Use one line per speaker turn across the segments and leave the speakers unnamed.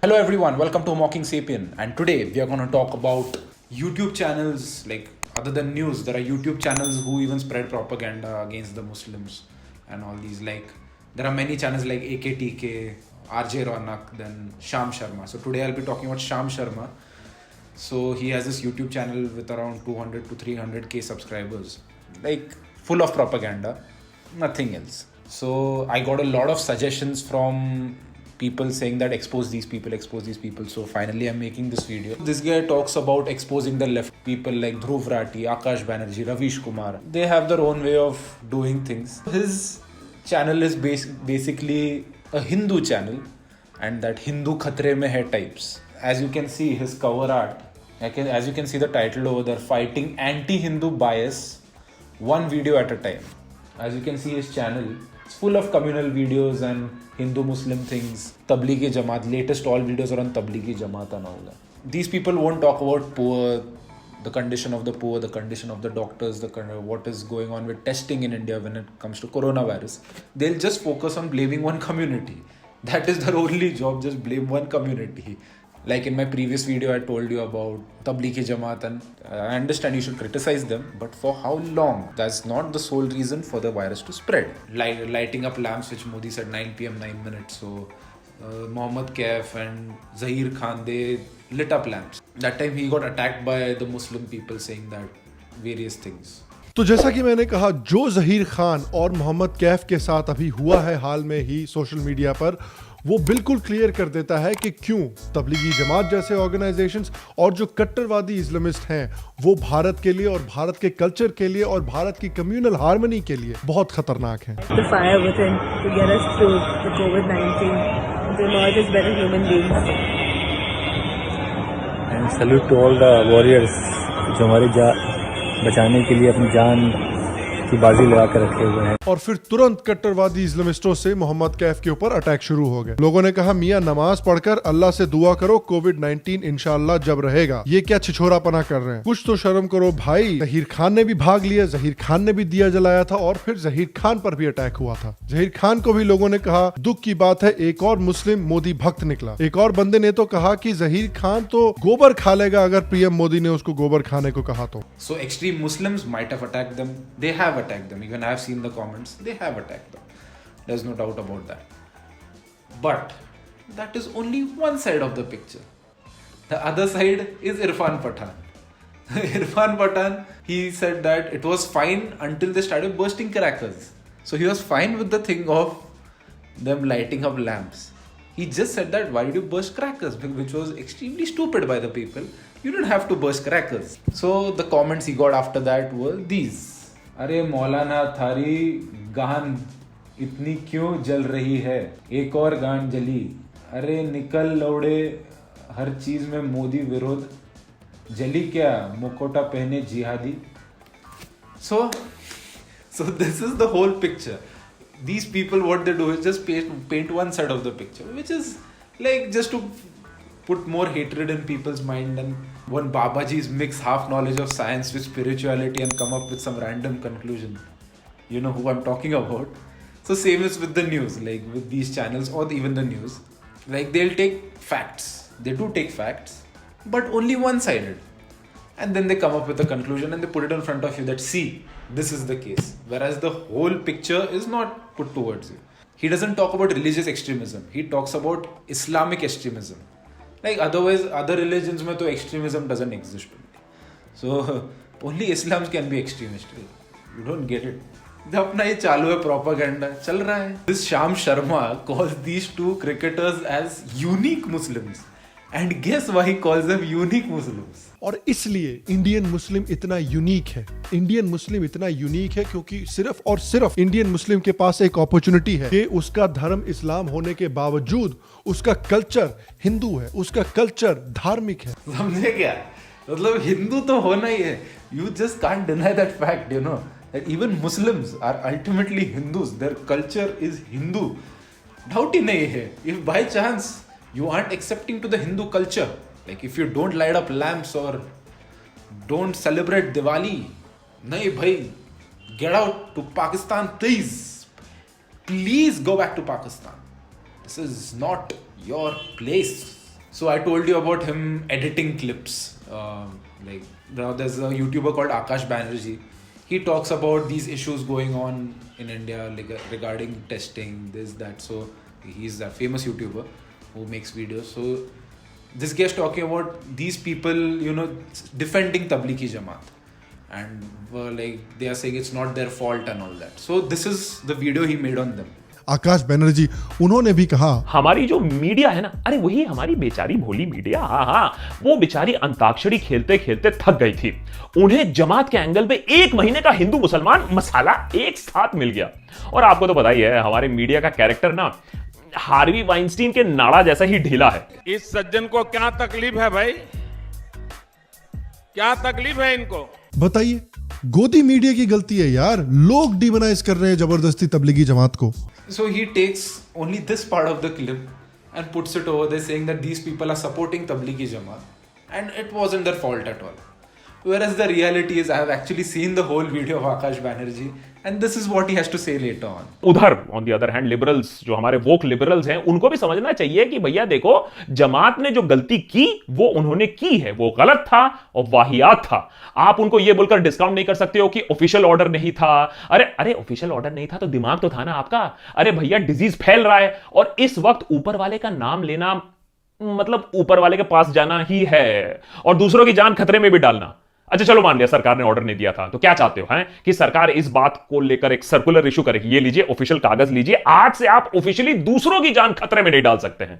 Hello everyone, welcome to Mocking Sapien, and today we are going to talk about YouTube channels. Like, other than news, there are YouTube channels who even spread propaganda against the Muslims and all these. Like, there are many channels like AKTK, RJ Ronak, then Sham Sharma. So today I'll be talking about Sham Sharma. So he has this YouTube channel with around 200 to 300k subscribers, like full of propaganda, nothing else. So I got a lot of suggestions from people saying that expose these people, expose these people. So finally I'm making this video. This guy talks about exposing the left people like Dhruv Rati, Akash Banerjee, Ravish Kumar. They have their own way of doing things. His channel is basically a Hindu channel, and that Hindu Khatre mein hai types. As you can see his cover art, as you can see the title over there, fighting anti-Hindu bias, one video at a time. As you can see his channel, it's full of communal videos and Hindu-Muslim things. Tablighi Jamaat, latest all videos are on Tablighi Jamaat and all that. These people won't talk about poor, the condition of the poor, the condition of the doctors, what is going on with testing in India when it comes to coronavirus. They'll just focus on blaming one community. That is their only job, just blame one community. Like in my previous video, I told you about Tablighi Jamaat, and I understand you should criticize them, but for how long? That's not the sole reason for the virus to spread. Lighting up lamps, which Modi said 9 p.m. 9 minutes. So Mohammad Kaif and Zahir Khan, they lit up lamps. That time he got attacked by the Muslim people saying that various things.
तो जैसा कि मैंने कहा, जो जहीर खान और मोहम्मद कैफ के साथ अभी हुआ है हाल में ही सोशल मीडिया पर, वो बिल्कुल क्लियर कर देता है कि क्यों तबलीगी जमात जैसे ऑर्गेनाइजेशंस और जो कट्टरवादी इस्लामिस्ट हैं वो भारत के लिए और भारत के कल्चर के लिए और भारत की कम्युनल हार्मनी के लिए बहुत खतरनाक हैं।
The fire within to get us through the COVID-19 and to emerge as better human beings.
And salute to all the warriors जो हमारी बचाने के लिए अपनी जान की बाजी लगा कर रखे हुए हैं।
और फिर तुरंत कट्टरवादी इस्लामिस्टों से मोहम्मद कैफ के ऊपर अटैक शुरू हो गए। लोगों ने कहा, मियां नमाज पढ़कर अल्लाह से दुआ करो, कोविड-19 इंशाल्लाह जब रहेगा। ये क्या छिछोरापना कर रहे हैं? कुछ तो शर्म करो भाई। जहीर खान ने भी भाग लिया, जहीर खान ने भी दिया जलाया था और फिर जहीर खान पर भी अटैक हुआ था। जहीर खान को भी लोगों ने कहा, दुख की बात है एक और मुस्लिम मोदी भक्त निकला। एक और बंदे ने तो कहा कि जहीर खान तो गोबर खा लेगा अगर पीएम मोदी ने उसको गोबर खाने को कहा तो।
So extreme Muslims might have attacked them. They have attacked them. Even I have seen the comments. They have attacked them. There's no doubt about that. But that is only one side of the picture. The other side is Irfan Pathan. Irfan Pathan, he said that it was fine until they started bursting crackers. So he was fine with the thing of them lighting up lamps. He just said that, why did you burst crackers? Which was extremely stupid by the people. You don't have to burst crackers. So the comments he got after that were these. अरे मौलाना थारी गान इतनी क्यों जल रही है, एक और गान जली, अरे निकल लौड़े हर चीज में मोदी विरोध, जली क्या मुकोटा पहने जिहादी. So this is the whole picture. These people, what they do is just paint one side of the picture, which is like just to put more hatred in people's mind. And when Babaji's mix half knowledge of science with spirituality and come up with some random conclusion. You know who I'm talking about. So same is with the news, like with these channels or even the news. Like they'll take facts. They do take facts, but only one-sided. And then they come up with a conclusion and they put it in front of you that, see, this is the case. Whereas the whole picture is not put towards you. He doesn't talk about religious extremism. He talks about Islamic extremism. Like otherwise, other religions mein to extremism doesn't exist. So only Islam can be extremist. You don't get it. अपना ये चालू है propaganda चल रहा है. This Sham Sharma calls these two cricketers as unique Muslims. And guess why he calls them unique Muslims?
और इसलिए Indian Muslim इतना यूनिक है। इंडियन मुस्लिम इतना यूनिक है क्योंकि सिर्फ और सिर्फ इंडियन मुस्लिम के पास एक अपॉर्चुनिटी है कि उसका धर्म इस्लाम होने के बावजूद उसका कल्चर हिंदू है, उसका कल्चर धार्मिक है।
समझे क्या? मतलब हिंदू तो होना ही है. You just can't deny that fact, you know, that even Muslims are ultimately Hindus. Their culture is Hindu. Doubt ही नहीं है. If by chance you aren't accepting to the Hindu culture, like if you don't light up lamps or don't celebrate Diwali, nahi bhai, get out to Pakistan, please. Please go back to Pakistan. This is not your place. So I told you about him editing clips. Like now there's a YouTuber called Akash Banerjee. He talks about these issues going on in India, like regarding testing, this, that. So he's a famous YouTuber who makes videos. So this guy is talking about these people, defending Tablighi Jamaat. And like they are saying it's not their fault and all that. So this is the video he made on them.
आकाश बनर्जी उन्होंने भी कहा,
हमारी जो media है ना, अरे वही हमारी बेचारी भोली मीडिया, हाँ, वो बेचारी अंताक्षरी खेलते खेलते थक गई थी। उन्हें जमात के एंगल पे 1 महीने का हिंदू मुसलमान मसाला एक साथ मिल गया। और आपको तो पता ही है हमारे मीडिया का कैरेक्टर ना हार्वी वाइनस्टीन के नाड़ा जैसा ही ढीला है।
इस सज्जन को क्या तकलीफ है भाई? क्या तकलीफ है इनको?
बताइए, गोदी मीडिया की गलती है यार, लोग डिमोनाइज कर रहे हैं जबरदस्ती तबलीगी जमात को।
So he takes only this part of the clip and puts it over there saying that these people are supporting Tablighi Jamaat and it wasn't their fault at all. Whereas the reality is I have actually seen the whole video of Akash Banerjee and this is what he has to say later on.
उधर on the other hand liberals, जो हमारे वोक liberals हैं, उनको भी समझना चाहिए कि भैया देखो, जमात ने जो गलती की वो उन्होंने की है, वो गलत था और वाहियात था। आप उनको ये बोलकर डिस्काउंट नहीं कर सकते हो कि ऑफिशियल ऑर्डर नहीं था। अरे ऑफिशियल ऑर्डर नहीं था तो दिमाग तो था ना आपका। अरे भैया डिजीज फैल रहा है और इस वक्त ऊपर वाले का नाम लेना मतलब ऊपर वाले के पास जाना ही है और दूसरों की जान खतरे में भी डालना। अच्छा चलो मान लिया सरकार ने ऑर्डर नहीं दिया था, तो क्या चाहते हो हैं कि सरकार इस बात को लेकर एक सर्कुलर इशू करेगी? ये लीजिए ऑफिशियल कागज लीजिए, आज से आप ऑफिशियली दूसरों की जान खतरे में नहीं डाल सकते हैं।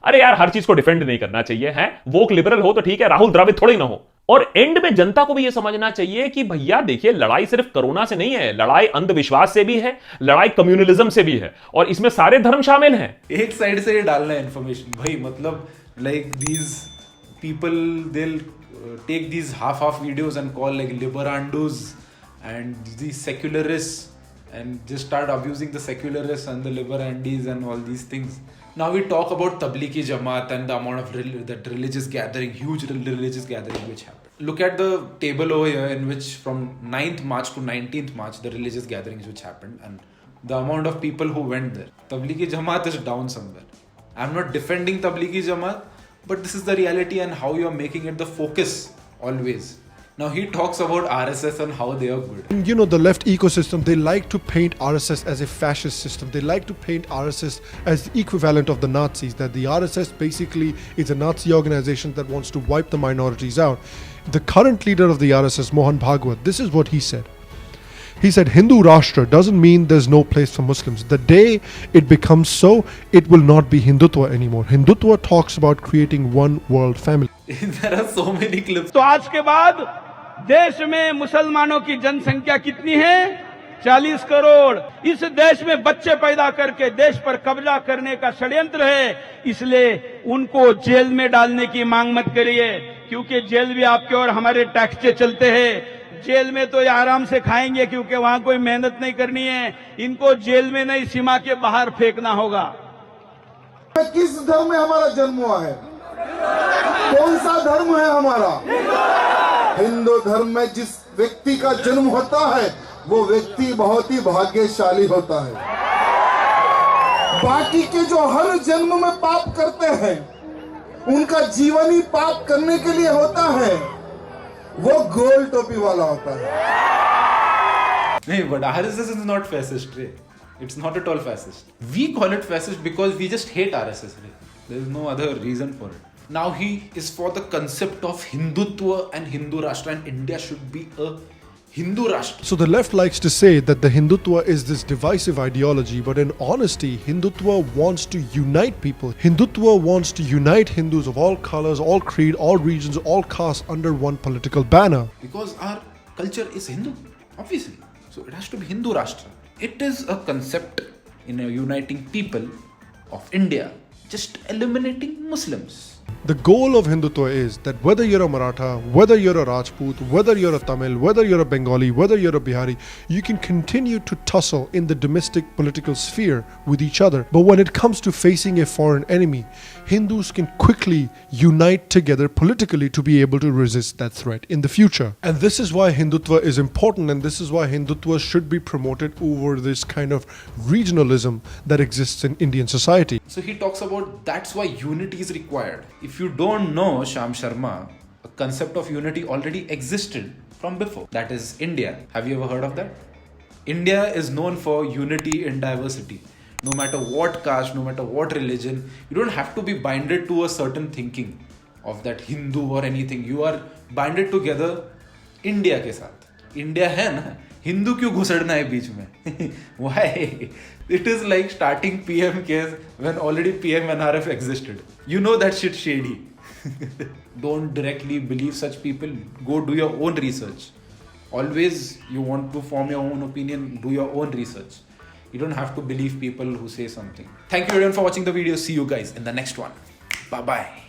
अरे यार हर चीज को डिफेंड नहीं करना चाहिए, हैं वोक लिबरल हो तो ठीक है, राहुल द्रविड़ थोड़ी ना हो। और एंड में जनता को भी यह समझना चाहिए कि भैया देखिए, लड़ाई सिर्फ कोरोना से नहीं है, लड़ाई अंधविश्वास से भी है, लड़ाई कम्युनलिज्म से भी है और इसमें सारे धर्म शामिल हैं।
एक साइड से ये डालना है इन्फॉर्मेशन भाई, मतलब like these people they'll take these half videos and call like liberandos and these secularists and just start abusing the secularists and the liberandis and all these things. Now we talk about Tablighi Jamaat and the amount of that religious gathering, huge religious gathering which happened. Look at the table over here in which from 9th March to 19th March the religious gatherings which happened and the amount of people who went there. Tablighi Jamaat is down somewhere. I'm not defending Tablighi Jamaat, but this is the reality and how you're making it the focus always. Now he talks about RSS and how they are good.
You know, the left ecosystem, they like to paint RSS as a fascist system. They like to paint RSS as the equivalent of the Nazis, that the RSS basically is a Nazi organization that wants to wipe the minorities out. The current leader of the RSS, Mohan Bhagwat, this is what he said. He said, Hindu Rashtra doesn't mean there's no place for Muslims. The day it becomes so, it will not be Hindutva anymore. Hindutva talks about creating one world family.
There are so many clips.
तो आज के बाद देश में मुसलमानों की जनसंख्या कितनी है? 40 करोड़। इस देश में बच्चे पैदा करके देश पर कब्जा करने का षड्यंत्र है, इसलिए उनको जेल में डालने की मांग मत करिए, क्योंकि जेल भी आपके और हमारे टैक्स से चलते हैं। जेल में तो ये आराम से खाएंगे क्योंकि वहां कोई मेहनत नहीं करनी है। इनको जेल में नहीं, सीमा के बाहर फेंकना होगा।
किस धर्म में हमारा जन्म हुआ है? कौन सा धर्म है हमारा? हिंदू धर्म में जिस व्यक्ति का जन्म होता है वो व्यक्ति बहुत ही भाग्यशाली होता है। बाकी के जो हर जन्म में पाप करते हैं उनका जीवन ही पाप करने के लिए होता है, वो गोल टोपी वाला होता है।
नहीं, but RSS is not fascist, Ray. It's not at all fascist. We call it fascist because we just hate RSS, Ray. There is no other reason for it. Now he is for the concept of Hindutva and Hindu Rashtra, and India should be a Hindu Rashtra.
So the left likes to say that the Hindutva is this divisive ideology, but in honesty, Hindutva wants to unite people. Hindutva wants to unite Hindus of all colors, all creed, all regions, all castes under one political banner.
Because our culture is Hindu, obviously. So it has to be Hindu Rashtra. It is a concept in uniting people of India, just eliminating Muslims.
The goal of Hindutva is that whether you're a Maratha, whether you're a Rajput, whether you're a Tamil, whether you're a Bengali, whether you're a Bihari, you can continue to tussle in the domestic political sphere with each other. But when it comes to facing a foreign enemy, Hindus can quickly unite together politically to be able to resist that threat in the future. And this is why Hindutva is important, and this is why Hindutva should be promoted over this kind of regionalism that exists in Indian society.
So he talks about that's why unity is required. if you don't know Sham Sharma, a concept of unity already existed from before. That is India. Have you ever heard of that? India is known for unity in diversity. No matter what caste, no matter what religion, you don't have to be binded to a certain thinking of that Hindu or anything. You are binded together India के साथ. India है ना, हिंदू क्यों घुसड़ना है बीच में? Why? It is like starting PM case when already PMNRF existed. You know that shit shady. Don't directly believe such people. Go do your own research. Always, you want to form your own opinion, do your own research. You don't have to believe people who say something. Thank you everyone for watching the video. See you guys in the next one. Bye bye.